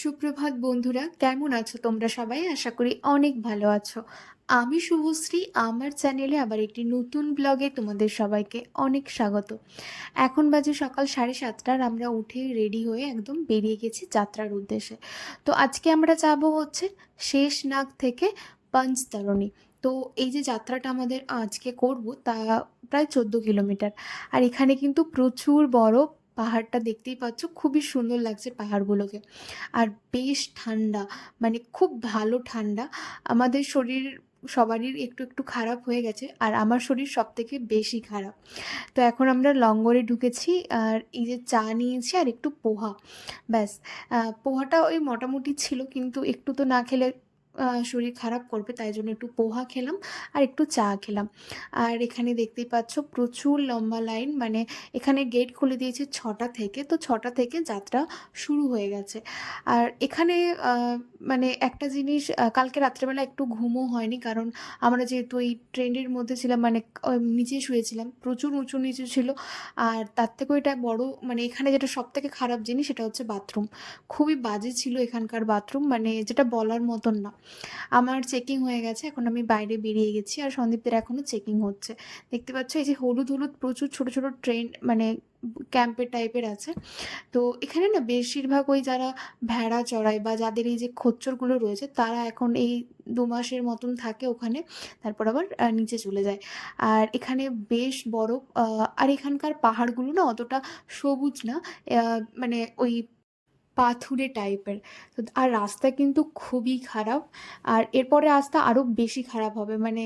সুপ্রভাত বন্ধুরা, কেমন আছো তোমরা সবাই? আশা করি অনেক ভালো আছো। আমি শুভশ্রী, আমার চ্যানেলে আবার একটি নতুন ব্লগে তোমাদের সবাইকে অনেক স্বাগত। এখন বাজে সকাল 7:30 আর আমরা উঠে রেডি হয়ে একদম বেরিয়ে গেছি যাত্রার উদ্দেশ্যে। তো আজকে আমরা যাব হচ্ছে শেষনাগ থেকে পঞ্চতরণী। তো এই যে যাত্রাটা আমাদের আজকে করব তা প্রায় 14 কিলোমিটার। আর এখানে কিন্তু প্রচুর বড় পাহাড়টা দেখতেই পাচ্ছ, খুবই সুন্দর লাগছে পাহাড়গুলোকে। আর বেশ ঠান্ডা, মানে খুব ভালো ঠান্ডা। আমাদের শরীর সবারই একটু একটু খারাপ হয়ে গেছে, আর আমার শরীর সব থেকে বেশি খারাপ। তো এখন আমরা লঙ্গরে ঢুকেছি, আর এই যে চা নিয়েছি আর একটু পোহা, ব্যাস। পোহাটা ওই মোটামুটি ছিল, কিন্তু একটু তো না খেলে শরীর খারাপ করবে, তাই জন্য একটু পোহা খেলাম আর একটু চা খেলাম। আর এখানে দেখতেই পাচ্ছ প্রচুর লম্বা লাইন, মানে এখানে গেট খুলে দিয়েছে 6টা থেকে, তো 6টা থেকে যাত্রা শুরু হয়ে গেছে। আর এখানে মানে একটা জিনিস, কালকে রাত্রেবেলা একটু ঘুমও হয়নি, কারণ আমরা যেহেতু এই ট্রেনের মধ্যে ছিলাম, মানে নিচে শুয়েছিলাম, প্রচুর উঁচু নিচু ছিল। আর তার থেকেও এটা বড়, মানে এখানে যেটা সব থেকে খারাপ জিনিস সেটা হচ্ছে বাথরুম। খুবই বাজে ছিল এখানকার বাথরুম, মানে যেটা বলার মতন না। আমার চেকিং হয়ে গেছে, এখন আমি বাইরে বেরিয়ে গেছি, আর সন্দীপদের এখনও চেকিং হচ্ছে। দেখতে পাচ্ছ এই যে হলুদ হলুদ প্রচুর ছোট ছোট ট্রেন, মানে ক্যাম্পের টাইপের আছে। তো এখানে না বেশিরভাগ ওই যারা ভেড়া চড়ায় বা যাদের এই যে খচ্চরগুলো রয়েছে, তারা এখন এই 2 মাসের মতন থাকে ওখানে, তারপর আবার নিচে চলে যায়। আর এখানে বেশ বরফ, আর এখানকার পাহাড়গুলো না অতটা সবুজ না, মানে ওই পাথুরে টাইপের। তো আর রাস্তা কিন্তু খুবই খারাপ, আর এরপরে রাস্তা আরও বেশি খারাপ হবে, মানে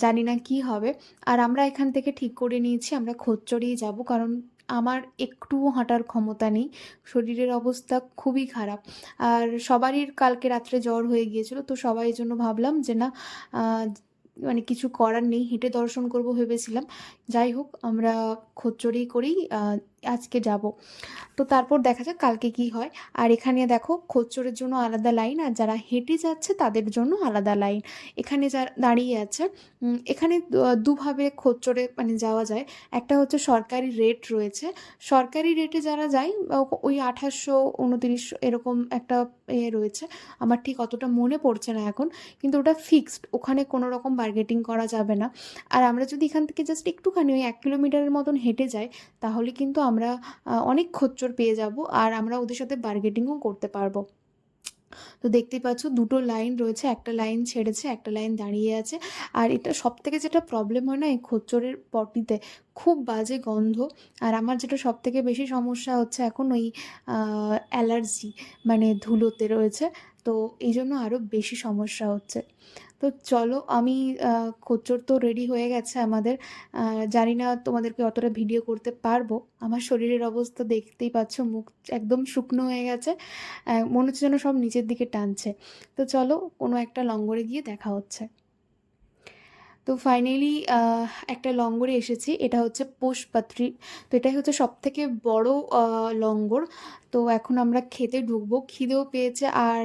জানি না কি হবে। আর আমরা এখান থেকে ঠিক করে নিয়েছি আমরা খচ্চরেই যাব, কারণ আমার একটুও হাঁটার ক্ষমতা নেই, শরীরের অবস্থা খুবই খারাপ। আর সবারই কালকে রাত্রে জ্বর হয়ে গিয়েছিল, তো সবাই এই জন্য ভাবলাম যে না, আহ, মানে কিছু করার নেই, হেঁটে দর্শন করব ভেবেছিলাম। যাই হোক, আমরা খচ্চরেই করেই আজকে যাব। তো তারপর দেখা যাক কালকে কি হয়। আর এখানে দেখো খচ্চরের জন্য আলাদা লাইন, আর যারা হেঁটে যাচ্ছে তাদের জন্য আলাদা লাইন। এখানে যারা দাঁড়িয়ে আছে, এখানে দুভাবে খচ্চরে মানে যাওয়া যায়। একটা হচ্ছে সরকারি রেট রয়েছে, সরকারি রেটে যারা যায় ওই 2829 এরকম একটা রয়েছে। আমার ঠিক অতটা মনে পড়ছে না এখন, কিন্তু ওটা ফিক্সড, ওখানে কোনো রকম বার্গেটিং করা যাবে না। আর আমরা যদি এখান থেকে জাস্ট একটুখানি ওই 1 কিলোমিটারের মতন হেঁটে যাই, তাহলে কিন্তু আমরা অনেক খচ্চর পেয়ে যাব, আর আমরা ওদের সাথে বার্গেটিংও করতে পারবো। তো দেখতেই পাচ্ছ দুটো লাইন রয়েছে, একটা লাইন ছেড়েছে, একটা লাইন দাঁড়িয়ে আছে। আর এটা সব থেকে যেটা প্রবলেম হয় না এই খচ্চরের পটিতে, খুব বাজে গন্ধ। আর আমার যেটা সব থেকে বেশি সমস্যা হচ্ছে এখন ওই অ্যালার্জি, মানে ধুলোতে রয়েছে, তো এই জন্য আরও বেশি সমস্যা হচ্ছে। তো চলো, আমি খচ্চর তো রেডি হয়ে গেছে আমাদের। জানি না তোমাদেরকে অতটা ভিডিও করতে পারবো, আমার শরীরের অবস্থা দেখতেই পাচ্ছ, মুখ একদম শুকনো হয়ে গেছে, মনে হচ্ছে যেন সব নিচের দিকে টানছে। তো চলো, কোনো একটা লঙ্গরে গিয়ে দেখা হচ্ছে। তো ফাইনালি একটা লঙ্গরে এসেছি, এটা হচ্ছে পোষপাত্রী। তো এটাই হচ্ছে সব থেকে বড় লঙ্গর। তো এখন আমরা খেতে ঢুকবো, খিদেও পেয়েছে। আর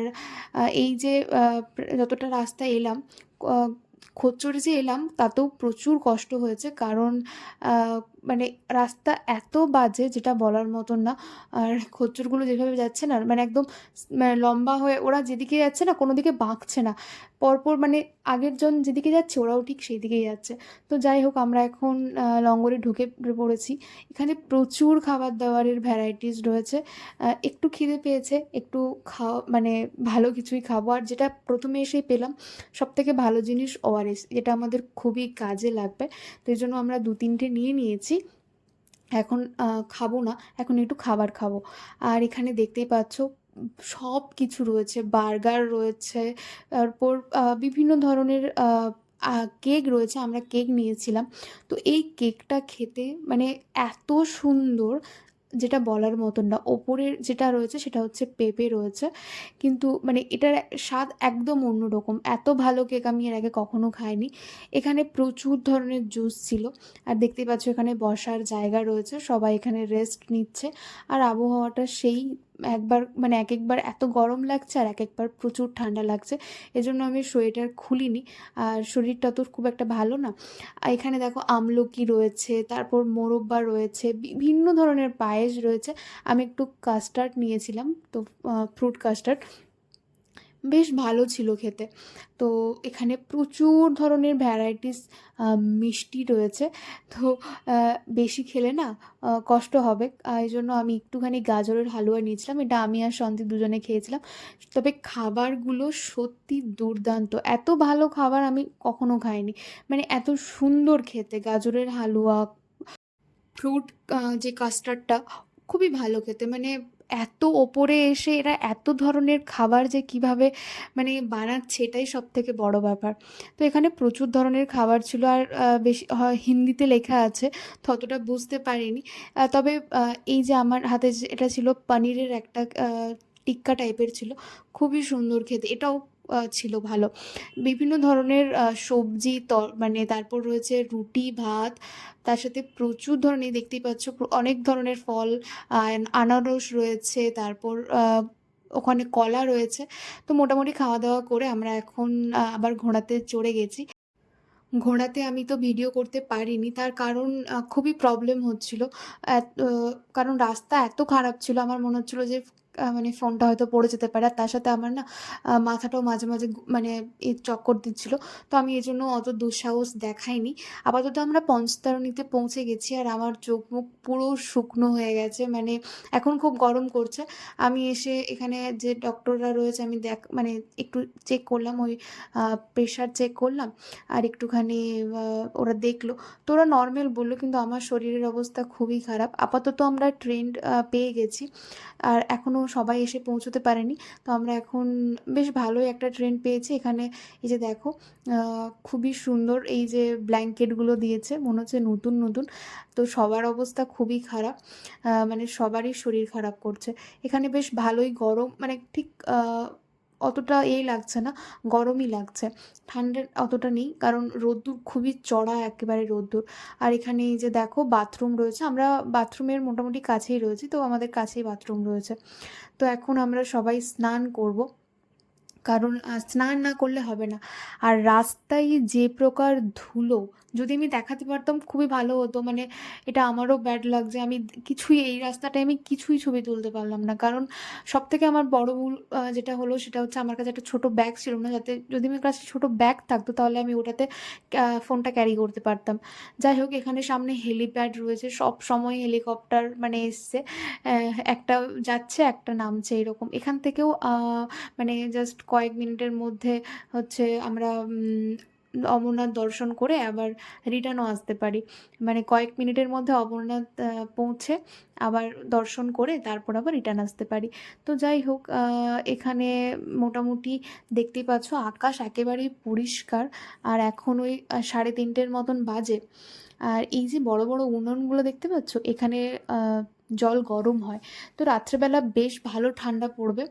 এই যে যতটা রাস্তা এলাম, আহ, খচ্চরে যে এলাম তাতেও প্রচুর কষ্ট হয়েছে, কারণ আহ, মানে রাস্তা এত বাজে যেটা বলার মতন না। আর খচ্চরগুলো যেভাবে যাচ্ছে না, মানে একদম মানে লম্বা হয়ে ওরা যেদিকে যাচ্ছে না, কোনো দিকে বাঁকছে না, পরপর, মানে আগের জন যেদিকে যাচ্ছে ওরাও ঠিক সেই দিকেই যাচ্ছে। তো যাই হোক, আমরা এখন লঙ্গরে ঢুকে পড়েছি। এখানে প্রচুর খাবার দাবারের ভ্যারাইটিস রয়েছে। একটু খিদে পেয়েছে, একটু খাওয়া মানে ভালো কিছুই খাবো। আর যেটা প্রথমে এসেই পেলাম, সব থেকে ভালো জিনিস ওআরএস, যেটা আমাদের খুবই কাজে লাগবে। তো এই জন্য আমরা 2-3টে নিয়ে নিয়েছি। এখন খাবো না, এখন একটু খাবার খাবো। আর এখানে দেখতেই পাচ্ছ সব কিছু রয়েছে, বার্গার রয়েছে, তারপর বিভিন্ন ধরনের কেক রয়েছে, আমরা কেক নিয়েছিলাম। তো এই কেকটা খেতে মানে এত সুন্দর, যেটা বলার মতন না। ওপরের যেটা রয়েছে সেটা হচ্ছে পেঁপে রয়েছে, কিন্তু মানে এটার স্বাদ একদম অন্যরকম। এত ভালো কেক আমি এর আগে কখনো খাইনি। এখানে প্রচুর ধরনের জুস ছিল। আর দেখতেই পাচ্ছ এখানে বসার জায়গা রয়েছে, সবাই এখানে রেস্ট নিচ্ছে। আর আবহাওয়াটা সেই একবার মানে একবার এত গরম লাগছে আর একবার প্রচুর ঠান্ডা লাগছে, এজন্য আমি সোয়েটার খুলিনি। আর শরীরটা তো খুব একটা ভালো না। এখানে দেখো আমলকি রয়েছে, তারপর মোরব্বা রয়েছে, বিভিন্ন ধরনের পায়েস রয়েছে। আমি একটু কাস্টার্ড নিয়েছিলাম, তো ফ্রুট কাস্টার্ড বেশ ভালো ছিল খেতে। তো এখানে প্রচুর ধরনের ভ্যারাইটিস মিষ্টি রয়েছে। তো বেশি খেলে না কষ্ট হবে, এই জন্য আমি একটুখানি গাজরের হালুয়া নিয়েছিলাম, এটা আমি আর সন্দীপ দুজনে খেয়েছিলাম। তবে খাবারগুলো সত্যি দুর্দান্ত, এত ভালো খাবার আমি কখনো খাইনি। মানে এত সুন্দর খেতে, গাজরের হালুয়া, ফ্রুট যে কাস্টার্ডটা খুবই ভালো খেতে। মানে এত ওপরে এসে এরা এত ধরনের খাবার যে কিভাবে মানে বানাচ্ছে, এটাই সব থেকে বড় ব্যাপার। তো এখানে প্রচুর ধরনের খাবার ছিল, আর বেশি হিন্দিতে লেখা আছে, তো অতটা বুঝতে পারিনি। তবে এই যে আমার হাতে যে এটা ছিল পনিরের একটা টিক্কা টাইপের ছিল, খুবই সুন্দর খেতে, এটাও ছিল ভালো। বিভিন্ন ধরনের সবজি মানে তারপর রয়েছে রুটি ভাত, তার সাথে প্রচুর ধরনের দেখতেই পাচ্ছ অনেক ধরনের ফল, আনারস রয়েছে, তারপর ওখানে কলা রয়েছে। তো মোটামুটি খাওয়া দাওয়া করে আমরা এখন আবার ঘোড়াতে চড়ে গেছি। ঘোড়াতে আমি তো ভিডিও করতে পারিনি, তার কারণ খুবই প্রবলেম হচ্ছিল। কারণ রাস্তা এত খারাপ ছিল, আমার মনে হচ্ছিল যে মানে ফোনটা হয়তো পড়ে যেতে পারে। আর তার সাথে আমার না মাথাটাও মাঝে মাঝে মানে চক্কর দিচ্ছিল। তো আমি এই জন্য অত দুঃসাহস দেখাইনি। আপাতত আমরা পঞ্চতারণীতে পৌঁছে গেছি, আর আমার চোখ মুখ পুরো শুকনো হয়ে গেছে, মানে এখন খুব গরম করছে। আমি এসে এখানে যে ডক্টররা রয়েছে আমি মানে একটু চেক করলাম, ওই প্রেশার চেক করলাম, আর একটুখানি ওরা দেখলো, তো ওরা নর্মাল বললো, কিন্তু আমার শরীরের অবস্থা খুবই খারাপ। আপাতত আমরা ট্রেন পেয়ে গেছি, আর এখনও সবাই এসে পৌঁছতে পারেনি। তো আমরা এখন বেশ ভালোই একটা ট্রেন পেয়েছি। এখানে এই যে দেখো খুবই সুন্দর এই যে ব্ল্যাঙ্কেটগুলো দিয়েছে, মনে হচ্ছে নতুন নতুন। তো সবার অবস্থা খুবই খারাপ, মানে সবারই শরীর খারাপ করছে। এখানে বেশ ভালোই গরম, মানে ঠিক অতটা লাগছে না, গরমই লাগছে, ঠান্ডা অতটা নেই, কারণ রোদ্দুর খুবই চড়া, একেবারে রোদ্দুর। আর এখানে এই যে দেখো বাথরুম রয়েছে, আমরা বাথরুমের মোটামুটি কাছেই রয়েছি, তো আমাদের কাছেই বাথরুম রয়েছে। তো এখন আমরা সবাই স্নান করব, কারণ স্নান না করলে হবে না। আর রাস্তায় যে প্রকার ধুলো, যদি আমি দেখাতে পারতাম খুবই ভালো হতো। মানে এটা আমারও ব্যাড লাগছে, আমি কিছুই এই রাস্তাটায় আমি কিছুই ছবি তুলতে পারলাম না, কারণ সবথেকে আমার বড় ভুল যেটা হলো সেটা হচ্ছে আমার কাছে একটা ছোট ব্যাগ ছিল না, যাতে যদি আমার কাছে ছোট ব্যাগ থাকতো তাহলে আমি ওটাতে ফোনটা ক্যারি করতে পারতাম। যাই হোক, এখানে সামনে হেলিপ্যাড রয়েছে, সব সময় হেলিকপ্টার মানে এসছে, একটা যাচ্ছে একটা নামছে, এরকম। এখান থেকেও মানে জাস্ট কয়েক মিনিটের মধ্যে হচ্ছে আমরা অমরনাথ দর্শন করে আবার রিটার্নও আসতে পারি। মানে কয়েক মিনিটের মধ্যে অমরনাথ পৌঁছে আবার দর্শন করে তারপর আবার রিটার্ন আসতে পারি। তো যাই হোক, এখানে মোটামুটি দেখতেই পাচ্ছ আকাশ একেবারেই পরিষ্কার, আর এখন ওই 3:30 মতন বাজে। আর এই যে বড় বড় উনুনগুলো দেখতে পাচ্ছ, এখানে জল গরম হয়, তো রাত্রেবেলা বেশ ভালো ঠান্ডা পড়বে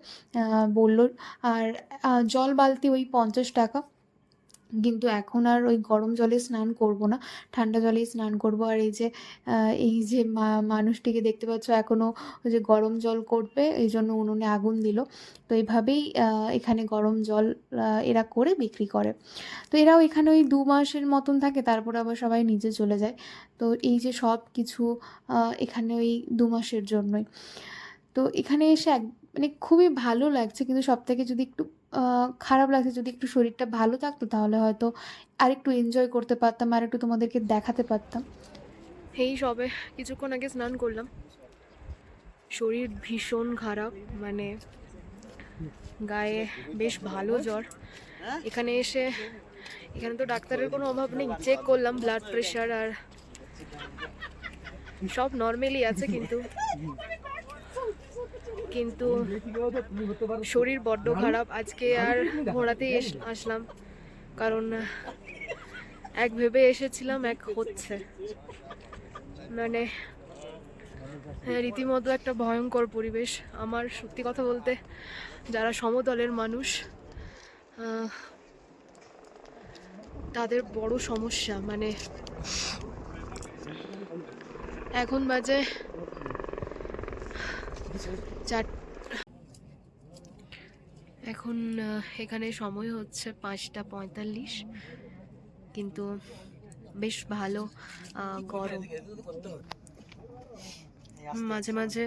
বললো। আর জল বালতি ওই 50 টাকা, কিন্তু এখন আর ওই গরম জলে স্নান করব না, ঠান্ডা জলেই স্নান করব। আর এই যে মানুষটিকে দেখতে পাচ্ছ এখনও ওই যে গরম জল করবে, এই জন্য উনুনে আগুন দিল। তো এইভাবেই এখানে গরম জল এরা করে বিক্রি করে। তো এরাও এখানে ওই 2 মাসের মতন থাকে, তারপর আবার সবাই নিজে চলে যায়। তো এই যে সব কিছু এখানে ওই 2 মাসের জন্যই। তো এখানে এসে মানে খুবই ভালো লাগছে, কিন্তু সব থেকে যদি একটু খারাপ লাগছে, যদি একটু শরীরটা ভালো থাকতো তাহলে হয়তো আর একটু এনজয় করতে পারতাম, আর একটু তোমাদেরকে দেখাতে পারতাম। এই সবে কিছুক্ষণ আগে স্নান করলাম, শরীর ভীষণ খারাপ, মানে গায়ে বেশ ভালো জ্বর। এখানে তো ডাক্তারের কোনো অভাব নেই, চেক করলাম ব্লাড প্রেশার আর সব নর্মালি আছে, কিন্তু কিন্তু শরীর বড্ড খারাপ। আজকে আর ঘোরাতেই আসলাম, কারণ এক ভেবে এসেছিলাম, এক হচ্ছে, মানে রীতিমতো একটা ভয়ঙ্কর পরিবেশ। আমার সত্যি কথা বলতে যারা সমতলের মানুষ তাদের বড় সমস্যা, মানে এখন বাজে এখন এখানে সময় হচ্ছে 5:45, কিন্তু বেশ ভালো গরম। মাঝে মাঝে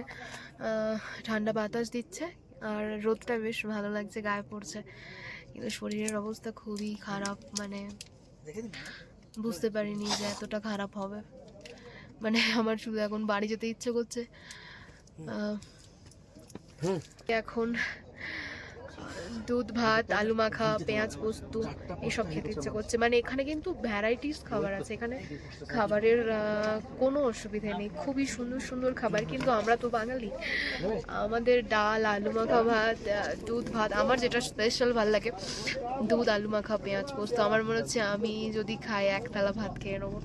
ঠান্ডা বাতাস দিচ্ছে, আর রোদটা বেশ ভালো লাগছে, গায়ে পড়ছে, কিন্তু শরীরের অবস্থা খুবই খারাপ। মানে বুঝতে পারিনি যে এতটা খারাপ হবে। মানে আমার শুধু এখন বাড়ি যেতে ইচ্ছে করছে। এখন দুধ ভাত, আলু মাখা, পেঁয়াজ পোস্ত এসব খেতে ইচ্ছে করছে। মানে এখানে কিন্তু ভ্যারাইটিস খাবার আছে, এখানে খাবারের কোনো অসুবিধা নেই, খুবই সুন্দর সুন্দর খাবার। কিন্তু আমরা তো বাঙালি, আমাদের ডাল, আলু মাখা, ভাত, দুধ ভাত, আমার যেটা স্পেশাল ভালো লাগে দুধ, আলু মাখা, পেঁয়াজ পোস্ত। আমার মনে হচ্ছে আমি যদি খাই এক থালা ভাত খেয়ে নেবো।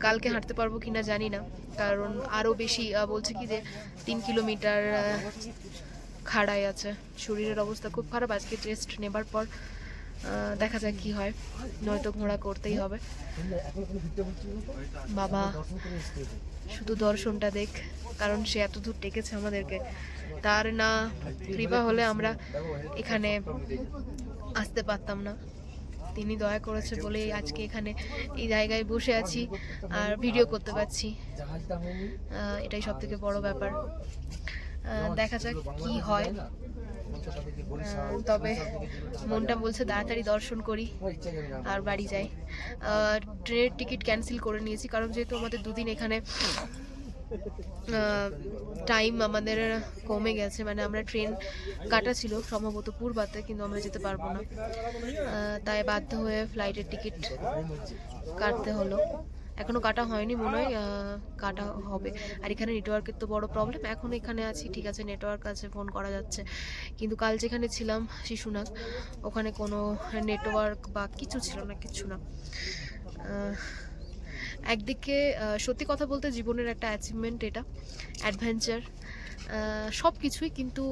কালকে হাঁটতে পারবো কিনা জানি না, কারণ আরও বেশি বলছে কি যে 3 কিলোমিটার খাড়াই আছে। শরীরের অবস্থা খুব খারাপ। আজকে টেস্ট নেবার পর দেখা যাক কি হয়, নয়তো ঘোড়া করতেই হবে। বাবা শুধু দর্শনটা দেখ, কারণ সে এত দূর ডেকেছে আমাদেরকে, তার না কৃপা হলে আমরা এখানে আসতে পারতাম না। তিনি দয়া করেছে বলে আজকে এখানে এই জায়গায় বসে আছি আর ভিডিও করতে পারছি, এটাই সব থেকে বড় ব্যাপার। দেখা যাক কি হয়। তবে মনটা বলছে তাড়াতাড়ি দর্শন করি আর বাড়ি যাই। ট্রেনের টিকিট ক্যান্সেল করে নিয়েছি, কারণ যেহেতু আমাদের দুদিন এখানে টাইম আমাদের কমে গেছে। মানে আমরা ট্রেন কাটা ছিল সম্ভবত পূর্বাতে, কিন্তু আমরা যেতে পারবো না, তাই বাধ্য হয়ে ফ্লাইটের টিকিট কাটতে হলো। এখনো কাটা হয়নি মনে হয়, কাটা হবে। আর এখানে নেটওয়ার্কের তো বড় প্রবলেম। এখন এখানে আছি ঠিক আছে, নেটওয়ার্ক আছে, ফোন করা যাচ্ছে, কিন্তু কাল যেখানে ছিলাম শিশুনাথ, ওখানে কোনো নেটওয়ার্ক বা কিছু ছিল না, কিচ্ছু না। একদিকে সত্যি কথা বলতে জীবনের একটা অ্যাচিভমেন্ট এটা, অ্যাডভেঞ্চার, সব কিছুই। কিন্তু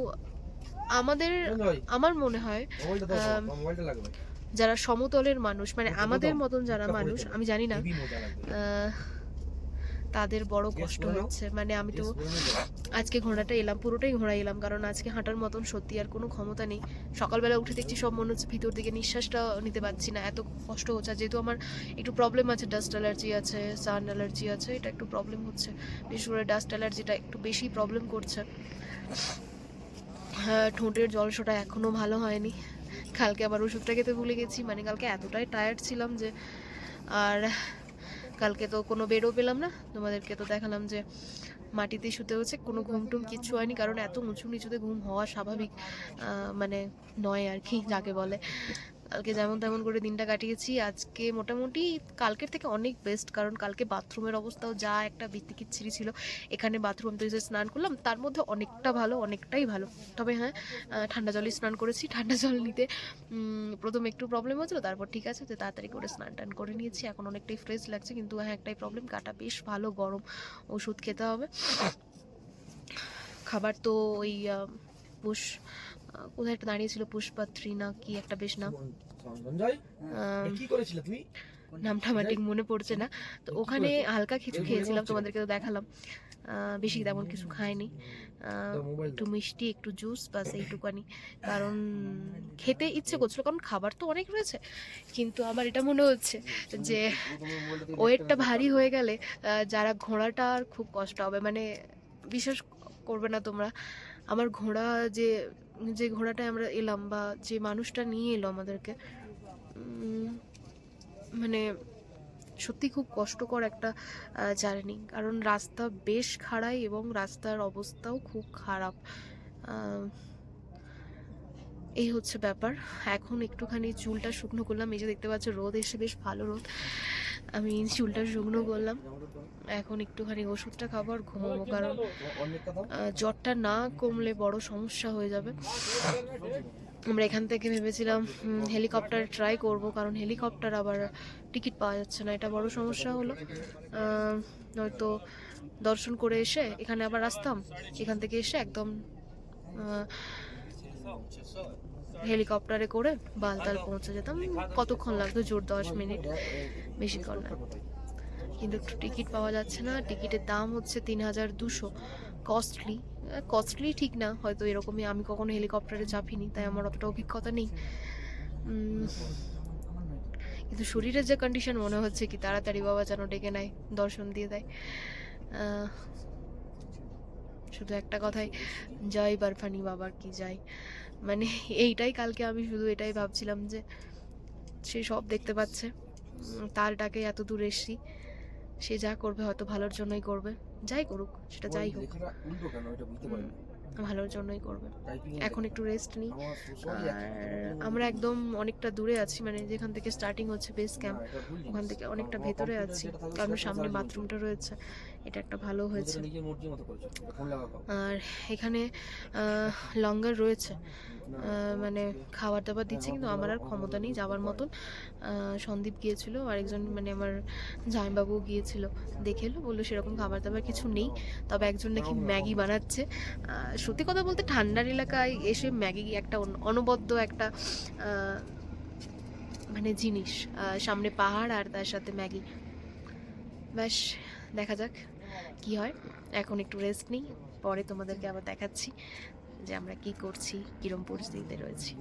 আমার মনে হয় যারা সমতলের মানুষ, মানে আমাদের মতন যারা মানুষ, আমি জানি না তাদের বড় কষ্ট হচ্ছে। মানে আমি তো আজকে ঘোড়াটা এলাম, পুরোটাই ঘোড়া এলাম, কারণ আজকে হাঁটার মতন সত্যি আর কোনো ক্ষমতা নেই। সকালবেলা উঠে দেখছি সব মনে হচ্ছে ভিতর দিকে নিঃশ্বাসটা নিতে পারছি না, এত কষ্ট হচ্ছে। আর যেহেতু আমার একটু প্রবলেম আছে, ডাস্ট অ্যালার্জি আছে, সান অ্যালার্জি আছে, এটা একটু প্রবলেম হচ্ছে। বিশেষ করে ডাস্ট অ্যালার্জিটা একটু বেশি প্রবলেম করছে। হ্যাঁ, ঠোঁটের জলসটা এখনও ভালো হয়নি। কালকে আবার ওষুধটা খেতে ভুলে গেছি। মানে কালকে এতটাই টায়ার্ড ছিলাম যে, আর কালকে তো কোনো বেডও পেলাম না। তোমাদেরকে তো দেখালাম যে মাটিতেই শুতে হচ্ছে, কোনো ঘুম টুম কিচ্ছু হয়নি, কারণ এত উঁচু নিচুতে ঘুম হওয়া স্বাভাবিক মানে নয় আর কি, যাকে বলে। কালকে যেমন তেমন করে দিনটা কাটিয়েছি। আজকে মোটামুটি কালকের থেকে অনেক বেস্ট, কারণ কালকে বাথরুমের অবস্থাও যা একটা বিতিকিচ্ছিরি ছিল, এখানে বাথরুম তো যে স্নান করলাম তার মধ্যে অনেকটা ভালো, অনেকটাই ভালো। তবে হ্যাঁ, ঠান্ডা জলেই স্নান করেছি। ঠান্ডা জল নিতে প্রথমে একটু প্রবলেম হচ্ছিলো, তারপর ঠিক আছে, যে তাড়াতাড়ি করে স্নান টান করে নিয়েছি, এখন অনেকটাই ফ্রেশ লাগছে। কিন্তু হ্যাঁ, একটাই প্রবলেম, গাটা বেশ ভালো গরম, ওষুধ খেতে হবে। খাবার তো ওই কোথায় একটা দাঁড়িয়েছিল, পুষ্পাত্রী না কি একটা বেশ নাম, নামটা আমার ঠিক মনে পড়ছে না। তো ওখানে হালকা কিছু খেয়েছিলাম, তোমাদেরকে তো দেখালাম। বেশি তেমন কিছু খাইনি, একটু মিষ্টি, একটু জুস, বাস এইটুকানি। কারণ খেতে ইচ্ছে করছিল, কারণ খাবার তো অনেক রয়েছে। কিন্তু আমার এটা মনে হচ্ছে যে ওয়েটটা ভারী হয়ে গেলে যারা ঘোড়াটার খুব কষ্ট হবে। মানে বিশ্বাস করবে না তোমরা, আমার ঘোড়া যে যে ঘোড়াটায় আমরা এলাম, বা যে মানুষটা নিয়ে এলো আমাদেরকে, মানে সত্যি খুব কষ্টকর একটা জার্নি, কারণ রাস্তা বেশ খাড়াই এবং রাস্তার অবস্থাও খুব খারাপ। এই হচ্ছে ব্যাপার। এখন একটুখানি চুলটা শুকনো করলাম, এই যে দেখতে পাচ্ছ রোদ এসে, বেশ ভালো রোদ। আমি চুলটা শুকনো করলাম, এখন একটুখানি ওষুধটা খাবো আর ঘুমাবো, কারণ জ্বরটা না কমলে বড় সমস্যা হয়ে যাবে। আমরা এখান থেকে ভেবেছিলাম হেলিকপ্টার ট্রাই করব, কারণ হেলিকপ্টার আবার টিকিট পাওয়া যাচ্ছে না, এটা বড় সমস্যা হলো। নয়তো দর্শন করে এসে এখানে আবার আসতাম, এখান থেকে এসে একদম হেলিকপ্টারে করে বালতাল পৌঁছে যেতাম। কতক্ষণ লাগতো? জোর 10 মিনিট, বেশিক্ষণ না। কিন্তু একটু টিকিট পাওয়া যাচ্ছে না, টিকিটের দাম হচ্ছে 3200, কস্টলি। কস্টলি ঠিক না, হয়তো এরকমই, আমি কখনো হেলিকপ্টারে চাপিনি তাই আমার অতটা অভিজ্ঞতা নেই। উম, কিন্তু শরীরের যে কন্ডিশন মনে হচ্ছে কি তাড়াতাড়ি বাবা যেন ডেকে নেয়, দর্শন দিয়ে দেয়। আহ, শুধু একটা কথাই, জয় বরফানি বাবার কি যায়। মানে এইটাই, কালকে আমি শুধু এটাই ভাবছিলাম যে সে সব দেখতে পাচ্ছে, তার ডাকে এত দূর এসছি, সে যা করবে হয়তো ভালোর জন্যই করবে, যাই করুক সেটা যাই হোক, উম, ভালোর জন্যই করবে। এখন একটু রেস্ট নিই। আর আমরা একদম অনেকটা দূরে আছি, মানে যেখান থেকে স্টার্টিং হচ্ছে বেস ক্যাম্প, ওখান থেকে অনেকটা ভেতরে আছি, কারণ সামনে বাথরুমটা রয়েছে, এটা একটা ভালো হয়েছে। আর এখানে লঙ্গার রয়েছে, মানে খাবার দাবার দিচ্ছে, কিন্তু আমার আর ক্ষমতা নেই যাওয়ার মতন। সন্দীপ গিয়েছিল, আরেকজন মানে আমার জামাইবাবু গিয়েছিল, দেখে এলো, বললো সেরকম খাবার দাবার কিছু নেই, তবে একজন নাকি ম্যাগি বানাচ্ছে। সত্যি কথা বলতে ঠান্ডার এলাকায় এসে ম্যাগি একটা অনবদ্য একটা মানে জিনিস, সামনে পাহাড় আর তার সাথে ম্যাগি, ব্যাস দেখা যাক কি হয়। এখন একটু রেস্ট নিই, পরে তোমাদেরকে আবার দেখাচ্ছি যে আমরা কি করছি, কিরম পরিস্থিতিতে রয়েছি।